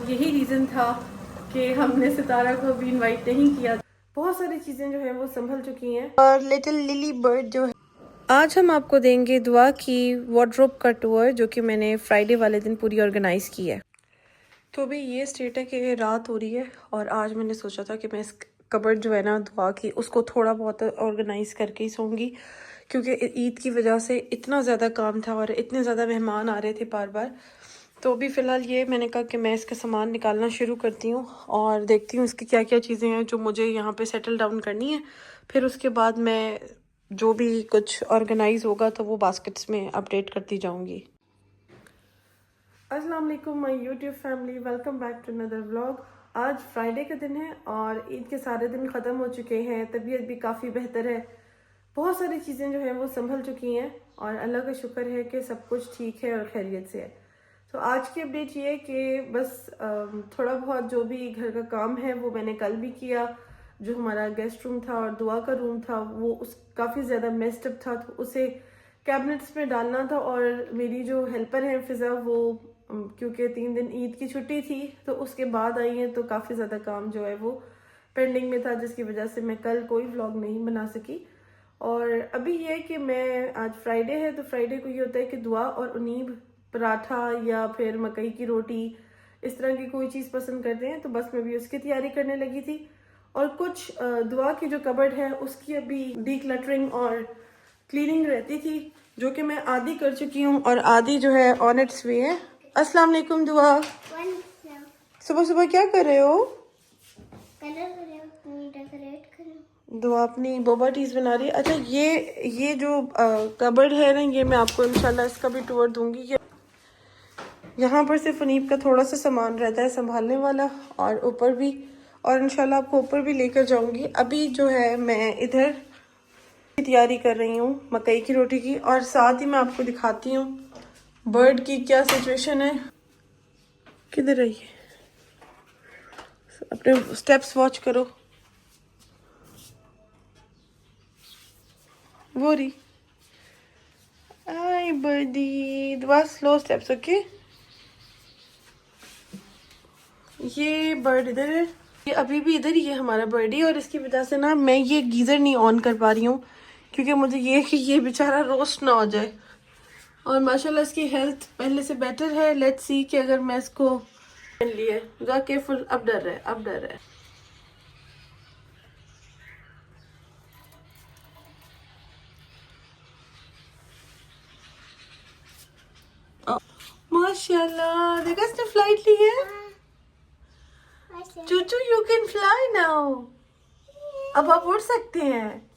यही रीज़न था कि हमने सितारा को भी इनवाइट नहीं किया। बहुत सारी चीज़ें जो है वो संभल चुकी हैं और लिटिल लिली बर्ड जो है। आज हम आपको देंगे दुआ की वार्डरोब का टूर, जो कि मैंने फ्राइडे वाले दिन पूरी ऑर्गेनाइज़ की है। तो अभी ये स्टेट है कि रात हो रही है और आज मैंने सोचा था कि मैं इस कबर्ड जो है ना दुआ की, उसको थोड़ा बहुत ऑर्गेनाइज़ करके ही सोऊंगी, क्योंकि ईद की वजह से इतना ज़्यादा काम था और इतने ज़्यादा मेहमान आ रहे थे बार बार। तो अभी फ़िलहाल ये मैंने कहा कि मैं इसका सामान निकालना शुरू करती हूँ और देखती हूँ इसकी क्या क्या चीज़ें हैं जो मुझे यहाँ पे सेटल डाउन करनी है। फिर उसके बाद मैं जो भी कुछ ऑर्गेनाइज़ होगा तो वो बास्केट्स में अपडेट करती जाऊँगी। अस्सलाम वालेकुम my YouTube family, welcome back to another vlog. आज फ्राइडे का दिन है और ईद के सारे दिन ख़त्म हो चुके हैं। तबीयत भी काफ़ी बेहतर है, बहुत सारी चीज़ें जो हैं वो संभल चुकी हैं और अल्लाह का शुक्र है कि सब कुछ ठीक है और खैरियत से है। तो आज की अपडेट ये है कि बस थोड़ा बहुत जो भी घर का काम है वो मैंने कल भी किया। जो हमारा गेस्ट रूम था और दुआ का रूम था वो उस काफ़ी ज़्यादा मेस्ड अप था, तो उसे कैबिनेट्स में डालना था। और मेरी जो हेल्पर है फिज़ा, वो क्योंकि 3 दिन ईद की छुट्टी थी तो उसके बाद आई है, तो काफ़ी ज़्यादा काम जो है वो पेंडिंग में था, जिसकी वजह से मैं कल कोई व्लॉग नहीं बना सकी। और अभी ये है कि मैं आज फ्राइडे है, तो फ्राइडे को ये होता है कि दुआ और उनीब पराठा या फिर मकई की रोटी इस तरह की कोई चीज़ पसंद करते हैं, तो बस मैं भी उसकी तैयारी करने लगी थी। और कुछ दुआ की जो कबर्ड है उसकी अभी डीक्लटरिंग और क्लीनिंग रहती थी, जो कि मैं आधी कर चुकी हूँ और आधी जो है ऑन इट्स वे है। अस्सलाम वालेकुम दुआ, सुबह सुबह क्या कर रहे हो? दुआ अपनी बोबा टीज बना रही है। अच्छा, ये जो कबर्ड है ना, ये मैं आपको इंशाल्लाह इसका भी टूर दूंगी। कि यहाँ पर सिर्फ फनीब का थोड़ा सा सामान रहता है संभालने वाला, और ऊपर भी, और इंशाल्लाह आपको ऊपर भी लेकर जाऊंगी। अभी जो है मैं इधर तैयारी कर रही हूँ मकई की रोटी की, और साथ ही मैं आपको दिखाती हूँ बर्ड की क्या सिचुएशन है। किधर रहिए, अपने स्टेप्स वॉच करो। वो रही आई बर्डी, दुआ स्लो स्टेप्स, ओके। ये बर्ड इधर है, ये अभी भी इधर ही है हमारा बर्डी, और इसकी वजह से ना मैं ये गीज़र नहीं ऑन कर पा रही हूँ, क्योंकि मुझे ये कि ये बेचारा रोस्ट ना हो जाए। और माशाल्लाह इसकी हेल्थ पहले से बेटर है। लेट्स सी कि अगर मैं इसको लिए जा केयरफुल, अब डर रहा है, अब डर रहा है। माशाल्लाह, देखा इसने फ्लाइट ली है। चूचू यू कैन फ्लाई नाउ, अब आप उड़ सकते हैं।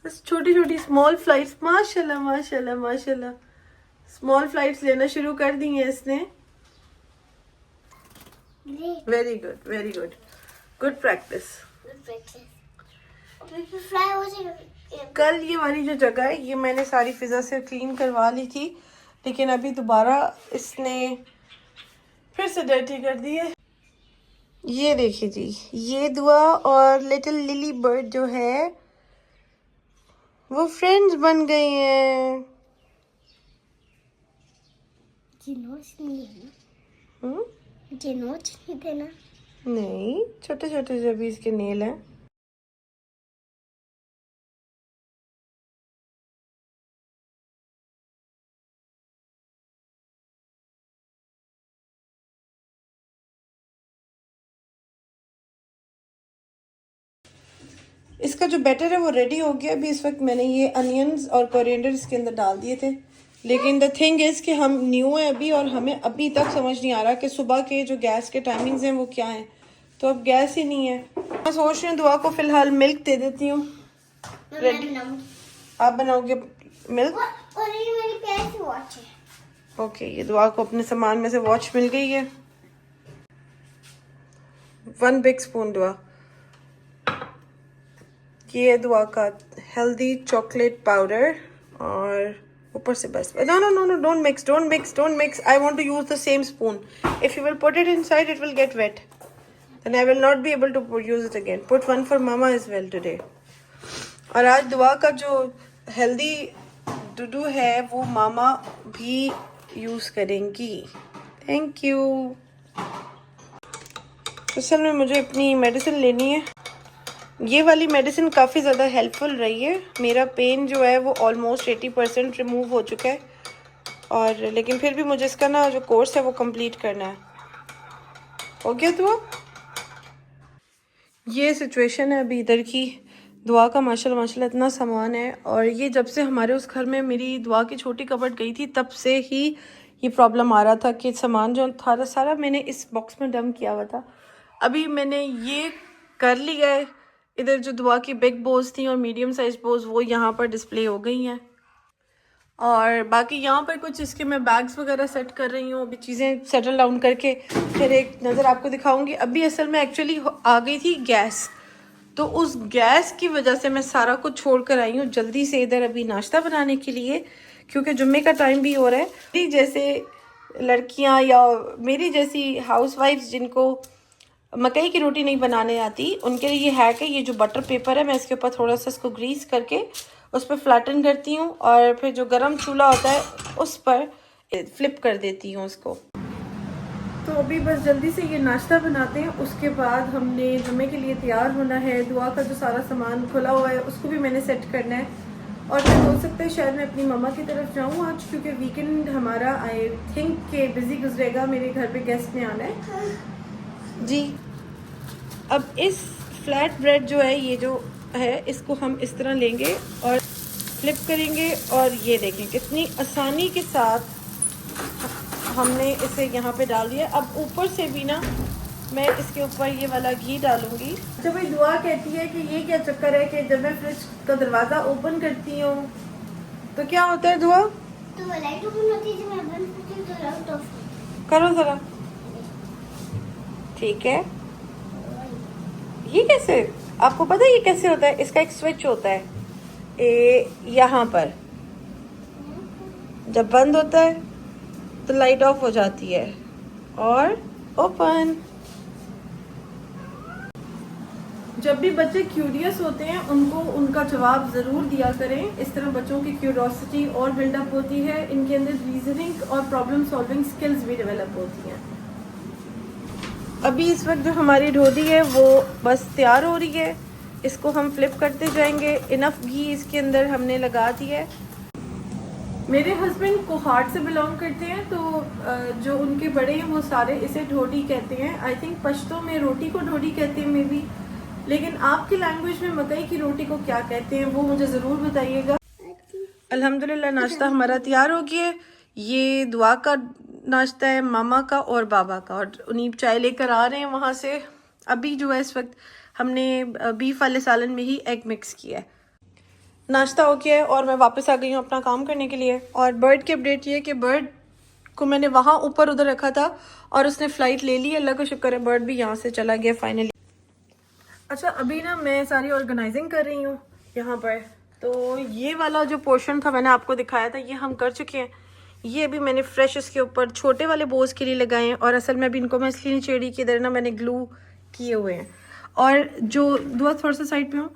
बस छोटी छोटी स्मॉल फ्लाइट्स, माशाल्लाह माशाल्लाह माशाल्लाह, स्मॉल फ्लाइट्स लेना शुरू कर दी हैं इसने। Very good, very good, good practice. कल ये वाली जो जगह है ये मैंने सारी फिजा से क्लीन करवा ली थी, लेकिन अभी दोबारा इसने फिर से डर्टी कर दी है। ये देखिए जी, ये दुआ और लिटिल लिली बर्ड जो है वो फ्रेंड्स बन गए हैं। मुझे नोच नहीं देना। नहीं, छोटे छोटे जो भी इसके नेल हैं। इसका जो बैटर है वो रेडी हो गया। अभी इस वक्त मैंने ये अनियंस और कोरिएंडर इसके अंदर डाल दिए थे, लेकिन द थिंग इज़ कि हम न्यू है अभी और हमें अभी तक समझ नहीं आ रहा कि सुबह के जो गैस के टाइमिंग्स हैं वो क्या हैं। तो अब गैस ही नहीं है। मैं सोच रही हूँ दुआ को फ़िलहाल मिल्क दे देती हूँ। रेडी आप बनाओगे मिल्क? और ये मेरी प्यारी सी वॉच है। ओके, ये दुआ को अपने सामान में से वॉच मिल गई है। 1 बिग स्पून दुआ। ये दुआ का हेल्दी चॉकलेट पाउडर, और ऊपर से बस no no no no, don't mix, don't mix, don't mix. I want to use the same spoon. If you will put it inside it will get wet, then I will not be able to use it again. Put one for mama as well today. और आज दुआ का जो healthy Dudu है वो मामा भी use करेंगी। Thank you. असल में मुझे अपनी मेडिसिन लेनी है। ये वाली मेडिसिन काफ़ी ज़्यादा हेल्पफुल रही है। मेरा पेन जो है वो ऑलमोस्ट 80% रिमूव हो चुका है, और लेकिन फिर भी मुझे इसका ना जो कोर्स है वो कंप्लीट करना है। हो गया दुआ? ये सिचुएशन है अभी इधर की। दुआ का माशाल्लाह इतना सामान है, और ये जब से हमारे उस घर में मेरी दुआ की छोटी कबर्ड गई थी तब से ही ये प्रॉब्लम आ रहा था कि सामान जो था सारा मैंने इस बॉक्स में डंप किया हुआ था। अभी मैंने ये कर लिया है। इधर जो दुआ की बिग बोज थी और मीडियम साइज बोज वो यहाँ पर डिस्प्ले हो गई हैं, और बाकी यहाँ पर कुछ इसके मैं बैग्स वगैरह सेट कर रही हूँ। अभी चीज़ें सेटल डाउन करके फिर एक नज़र आपको दिखाऊंगी। अभी असल में एक्चुअली आ गई थी गैस, तो उस गैस की वजह से मैं सारा कुछ छोड़ कर आई हूँ जल्दी से इधर अभी नाश्ता बनाने के लिए, क्योंकि जुम्मे का टाइम भी हो रहा है। मेरी जैसे लड़कियाँ या मेरी जैसी हाउसवाइफ्स जिनको मकई की रोटी नहीं बनाने आती, उनके लिए ये है कि ये जो बटर पेपर है मैं इसके ऊपर थोड़ा सा इसको ग्रीस करके उस पर फ्लैटन करती हूँ, और फिर जो गरम चूल्हा होता है उस पर फ्लिप कर देती हूँ उसको। तो अभी बस जल्दी से ये नाश्ता बनाते हैं, उसके बाद हमने जुम्मे के लिए तैयार होना है। दुआ का जो सारा सामान खुला हुआ है उसको भी मैंने सेट करना है, और फिर हो सकता है शायद मैं अपनी मम्मा की तरफ जाऊँ आज, क्योंकि वीकेंड हमारा आई थिंक के बिजी गुजरेगा। मेरे घर पे गेस्ट ने आना है जी। अब इस फ्लैट ब्रेड जो है ये जो है इसको हम इस तरह लेंगे और फ्लिप करेंगे, और ये देखें कितनी आसानी के साथ हमने इसे यहाँ पे डाल दिया। अब ऊपर से भी ना मैं इसके ऊपर ये वाला घी डालूंगी। अच्छा भाई, दुआ कहती है कि ये क्या चक्कर है कि जब मैं फ्रिज का दरवाज़ा ओपन करती हूँ तो क्या होता है दुआ? तो लाइट ओपन होती है, जब मैं बंद करती हूँ तो लाइट ऑफ। करो ज़रा। ठीक है, ये कैसे? आपको पता है ये कैसे होता है? इसका एक स्विच होता है यहाँ पर, जब बंद होता है तो लाइट ऑफ हो जाती है और ओपन। जब भी बच्चे क्यूरियस होते हैं उनको उनका जवाब ज़रूर दिया करें। इस तरह बच्चों की क्यूरोसिटी और बिल्डअप होती है, इनके अंदर रीजनिंग और प्रॉब्लम सॉल्विंग स्किल्स भी डेवलप होती हैं। अभी इस वक्त जो हमारी ढोडी है वो बस तैयार हो रही है, इसको हम फ्लिप करते जाएंगे। इनफ घी इसके अंदर हमने लगा दिया है। मेरे हस्बैंड कोहाट से बिलोंग करते हैं, तो जो उनके बड़े हैं वो सारे इसे ढोडी कहते हैं। आई थिंक पश्तो में रोटी को ढोडी कहते हैं मे बी, लेकिन आपकी लैंग्वेज में मकई की रोटी को क्या कहते हैं वो मुझे ज़रूर बताइएगा। अल्हम्दुलिल्लाह नाश्ता हमारा तैयार हो गया है। ये दुआ का नाश्ता है, मामा का और बाबा का, और उन्हीं चाय लेकर आ रहे हैं वहाँ से। अभी जो है इस वक्त हमने बीफ वाले सालन में ही एग मिक्स किया है। नाश्ता हो गया है और मैं वापस आ गई हूँ अपना काम करने के लिए। और बर्ड की अपडेट ये है कि बर्ड को मैंने वहाँ ऊपर उधर रखा था और उसने फ़्लाइट ले ली। अल्लाह का शुक्र है बर्ड भी यहाँ से चला गया फाइनली। अच्छा, अभी ना मैं सारी ऑर्गेनाइजिंग कर रही हूँ यहाँ पर। तो ये वाला जो पोर्शन था मैंने आपको दिखाया था, ये हम कर चुके हैं। ये अभी मैंने फ्रेश इसके ऊपर छोटे वाले बोझ के लिए लगाए हैं, और असल में अभी इनको मैं इसलिए छेड़ी कि इधर ना मैंने ग्लू किए हुए हैं। और जो दुआ थोड़ा सा साइड पे हूँ,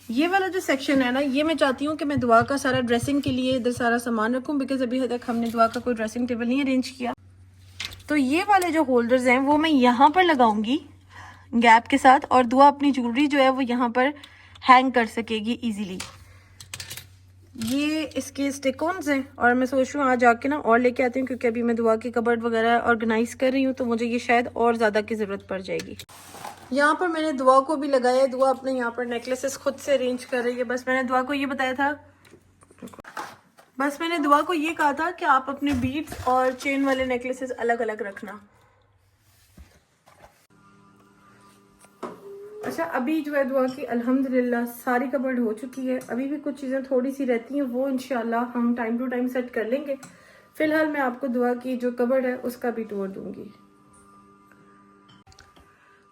ये वाला जो सेक्शन है ना, ये मैं चाहती हूँ कि मैं दुआ का सारा ड्रेसिंग के लिए इधर सारा सामान रखूँ, बिकॉज अभी तक हमने दुआ का कोई ड्रेसिंग टेबल नहीं अरेंज किया। तो ये वाले जो होल्डर्स हैं वो मैं यहाँ पर लगाऊंगी गैप के साथ, और दुआ अपनी ज्वेलरी जो है वो यहाँ पर हैंग कर सकेगी इजीली। ये इसके स्टिक-ऑन्स हैं, और मैं सोच रही हूँ आज आके ना और लेके आती हूँ, क्योंकि अभी मैं दुआ की कबर्ड वगैरह ऑर्गेनाइज कर रही हूँ, तो मुझे ये शायद और ज़्यादा की ज़रूरत पड़ जाएगी। यहाँ पर मैंने दुआ को भी लगाया है। दुआ अपने यहाँ पर नेकलेसेस खुद से अरेंज कर रही है। बस मैंने दुआ को ये बताया था, बस मैंने दुआ को ये कहा था कि आप अपने बीड्स और चेन वाले नेकलेसेस अलग अलग रखना। अच्छा, अभी जो है दुआ की अल्हम्दुलिल्लाह सारी कबर्ड हो चुकी है। अभी भी कुछ चीज़ें थोड़ी सी रहती हैं, वो इंशाल्लाह हम टाइम टू टाइम सेट कर लेंगे। फिलहाल मैं आपको दुआ की जो कबर्ड है उसका भी टूर दूंगी।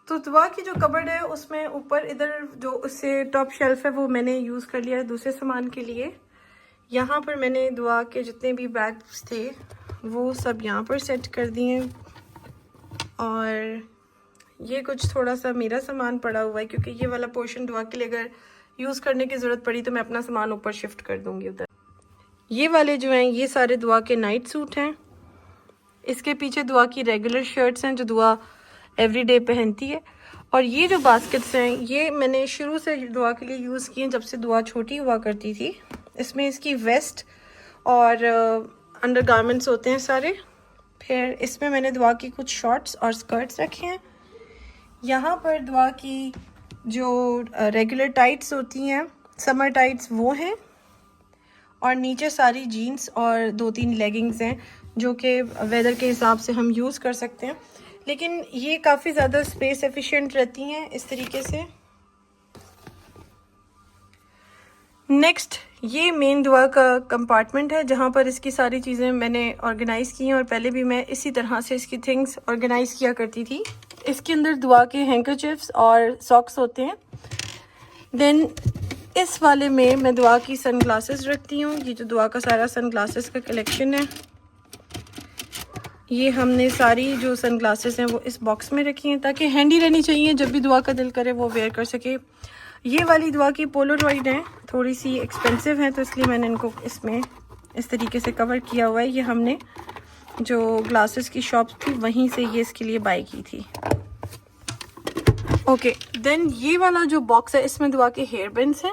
तो दुआ की जो कबर्ड है उसमें ऊपर इधर जो उससे टॉप शेल्फ है वो मैंने यूज़ कर लिया है दूसरे सामान के लिए। यहाँ पर मैंने दुआ के जितने भी बैग्स थे वो सब यहाँ पर सेट कर दिए, और ये कुछ थोड़ा सा मेरा सामान पड़ा हुआ है, क्योंकि ये वाला पोर्शन दुआ के लिए अगर यूज़ करने की ज़रूरत पड़ी तो मैं अपना सामान ऊपर शिफ्ट कर दूँगी उधर। ये वाले जो हैं ये सारे दुआ के नाइट सूट हैं। इसके पीछे दुआ की रेगुलर शर्ट्स हैं जो दुआ एवरीडे पहनती है, और ये जो बास्केट्स हैं ये मैंने शुरू से दुआ के लिए यूज़ किए जब से दुआ छोटी हुआ करती थी। इसमें इसकी वेस्ट और अंडर गारमेंट्स होते हैं सारे। फिर इसमें मैंने दुआ की कुछ शॉर्ट्स और स्कर्ट्स रखे हैं। यहाँ पर दुआ की जो रेगुलर टाइट्स होती हैं, समर टाइट्स, वो हैं। और नीचे सारी जीन्स और 2-3 लेगिंग्स हैं जो कि वेदर के हिसाब से हम यूज़ कर सकते हैं, लेकिन ये काफ़ी ज़्यादा स्पेस एफिशिएंट रहती हैं इस तरीके से। नेक्स्ट ये मेन दुआ का कंपार्टमेंट है जहाँ पर इसकी सारी चीज़ें मैंने ऑर्गेनाइज़ की हैं और पहले भी मैं इसी तरह से इसकी थिंग्स ऑर्गेनाइज़ किया करती थी। इसके अंदर दुआ के हैंकरचिप्स और सॉक्स होते हैं। देन इस वाले में मैं दुआ की सन ग्लासेस रखती हूँ। ये जो दुआ का सारा सन ग्लासेस का कलेक्शन है, ये हमने सारी जो सन ग्लासेस हैं वो इस बॉक्स में रखी हैं ताकि हैंडी रहनी चाहिए, जब भी दुआ का दिल करे वो वेयर कर सके। ये वाली दुआ की पोलोरॉइड हैं, थोड़ी सी एक्सपेंसिव हैं तो इसलिए मैंने इनको इसमें इस तरीके से कवर किया हुआ है। ये हमने जो ग्लासेस की शॉप थी वहीं से ये इसके लिए बाय की थी। ओके, देन ये वाला जो बॉक्स है इसमें दुआ के हेयर बैंड्स हैं।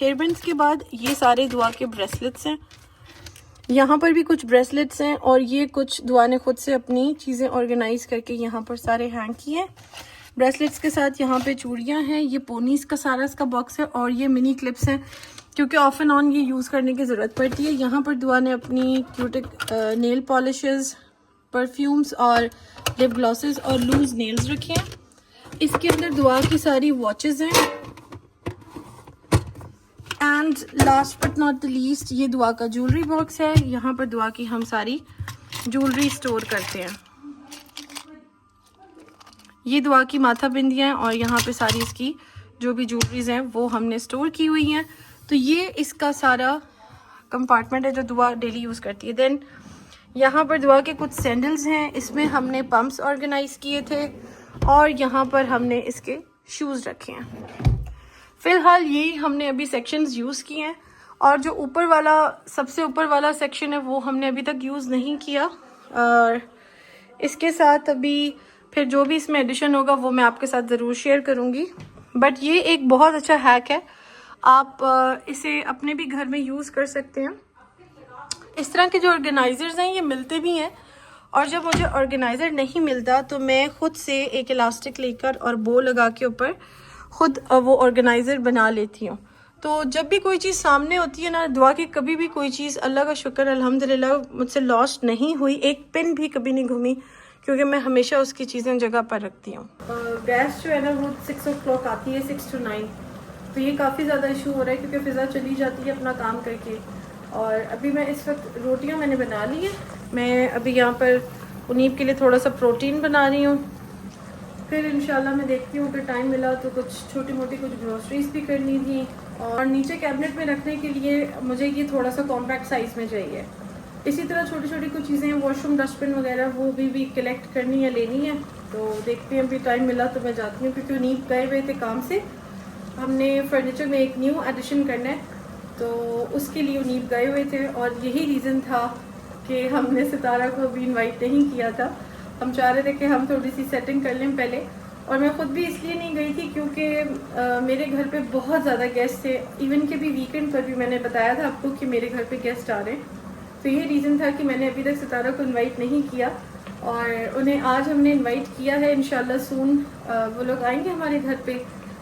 हेयर बैंड्स के बाद ये सारे दुआ के ब्रेसलेट्स हैं। यहाँ पर भी कुछ ब्रेसलेट्स हैं और ये कुछ दुआ ने खुद से अपनी चीज़ें ऑर्गेनाइज करके यहाँ पर सारे हैंग किए हैं। ब्रेसलेट्स के साथ यहाँ पे चूड़ियाँ हैं। ये पोनीस का सारा इसका बॉक्स है और ये मिनी क्लिप्स हैं क्योंकि ऑफ एंड ऑन ये यूज़ करने की ज़रूरत पड़ती है। यहाँ पर दुआ ने अपनी क्यूटिक नेल पॉलिशेस, परफ्यूम्स और लिप ग्लॉसेस और लूज नेल्स रखे हैं। इसके अंदर दुआ की सारी वॉचेस हैं। And last but not the least ये दुआ का ज्वेलरी बॉक्स है। यहाँ पर दुआ की हम सारी ज्वेलरी स्टोर करते हैं। ये दुआ की माथा बिंदियाँ हैं और यहाँ पे सारी इसकी जो भी ज्वेलरीज हैं वो हमने स्टोर की हुई हैं। तो ये इसका सारा कंपार्टमेंट है जो दुआ डेली यूज़ करती है। देन यहाँ पर दुआ के कुछ सैंडल्स हैं, इसमें हमने पम्प्स ऑर्गेनाइज किए थे और यहाँ पर हमने इसके शूज़ रखे हैं। फ़िलहाल यही हमने अभी सेक्शंस यूज़ किए हैं और जो ऊपर वाला सबसे ऊपर वाला सेक्शन है वो हमने अभी तक यूज़ नहीं किया। और इसके साथ अभी फिर जो भी इसमें एडिशन होगा वो मैं आपके साथ ज़रूर शेयर करूँगी। बट ये एक बहुत अच्छा हैक है, आप इसे अपने भी घर में यूज़ कर सकते हैं। इस तरह के जो ऑर्गेनाइज़र्स हैं ये मिलते भी हैं और जब मुझे ऑर्गेनाइज़र नहीं मिलता तो मैं ख़ुद से एक इलास्टिक लेकर और बो लगा के ऊपर ख़ुद वो ऑर्गेनाइज़र बना लेती हूँ। तो जब भी कोई चीज़ सामने होती है ना, दुआ की कभी भी कोई चीज़, अल्लाह का शुक्र अल्हम्दुलिल्लाह मुझसे लॉस्ट नहीं हुई, एक पिन भी कभी नहीं घूमी क्योंकि मैं हमेशा उसकी चीज़ें जगह पर रखती हूँ। गैस जो है ना वो 6 o'clock आती है, 6 to 9, तो ये काफ़ी ज़्यादा इशू हो रहा है क्योंकि फ़िज़ा चली जाती है अपना काम करके। और अभी मैं इस वक्त रोटियाँ मैंने बना ली हैं। मैं अभी यहाँ पर उनीब के लिए थोड़ा सा प्रोटीन बना रही हूँ। फिर इंशाल्लाह मैं देखती हूँ अगर टाइम मिला तो कुछ छोटी मोटी कुछ ग्रोसरीज भी करनी थी। और नीचे कैबिनेट में रखने के लिए मुझे ये थोड़ा सा कॉम्पैक्ट साइज़ में चाहिए। इसी तरह छोटी छोटी कुछ चीज़ें, वॉशरूम डस्टबिन वगैरह, वो भी कलेक्ट करनी है, लेनी है। तो देखते हैं अभी टाइम मिला तो मैं जाती हूँ क्योंकि उनीब गए हुए थे काम से। हमने फर्नीचर में एक न्यू एडिशन करना है तो उसके लिए उनीब गए हुए थे और यही रीज़न था कि हमने सितारा को भी इनवाइट नहीं किया था। हम चाह रहे थे कि हम थोड़ी सी सेटिंग कर लें पहले, और मैं ख़ुद भी इसलिए नहीं गई थी क्योंकि मेरे घर पे बहुत ज़्यादा गेस्ट थे। इवन के भी वीकेंड पर भी मैंने बताया था आपको कि मेरे घर पे गेस्ट आ रहे हैं, तो ये रीज़न था कि मैंने अभी तक सितारा को इनवाइट नहीं किया और उन्हें आज हमने इनवाइट किया है। इंशाल्लाह सून वो लोग आएंगे हमारे घर पे,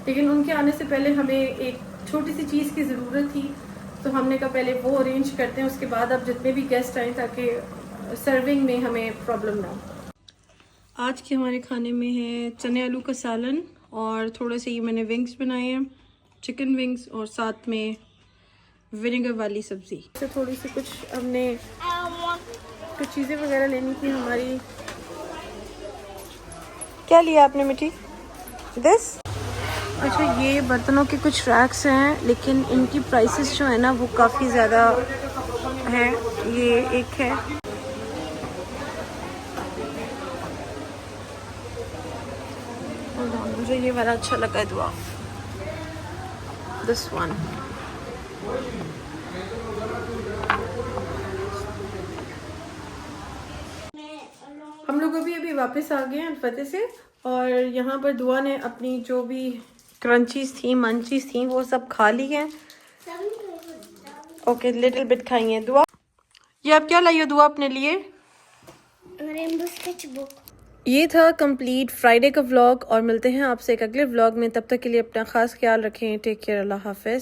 लेकिन उनके आने से पहले हमें एक छोटी सी चीज़ की ज़रूरत थी तो हमने कहा पहले वो अरेंज करते हैं, उसके बाद अब जितने भी गेस्ट आएँ ताकि सर्विंग में हमें प्रॉब्लम ना हो। आज के हमारे खाने में है चने आलू का सालन और थोड़े से ये मैंने विंग्स बनाए हैं, चिकन विंग्स, और साथ में विनेगर वाली सब्ज़ी। तो थोड़ी सी कुछ हमने कुछ चीज़ें वगैरह लेनी थी हमारी। क्या लिया आपने मिठी? दिस? अच्छा, ये बर्तनों के कुछ रैक्स हैं लेकिन इनकी प्राइसेस जो है ना वो काफ़ी ज़्यादा है। ये एक है, मुझे ये वाला अच्छा लगा है, दुआ, दिस वन। हम लोग अभी वापस आ गए हैं अल फतेह से और यहाँ पर दुआ ने अपनी जो भी क्रंचीज थी मंचीज थी वो सब खा ली हैं। ओके लिटिल बिट खाई हैं। दुआ ये आप क्या लाई हो दुआ अपने लिए? Rainbow sketch book. ये था कंप्लीट फ्राइडे का व्लॉग और मिलते हैं आपसे एक अगले व्लॉग में। तब तक के लिए अपना खास ख्याल रखें। Take care. अल्लाह हाफिज।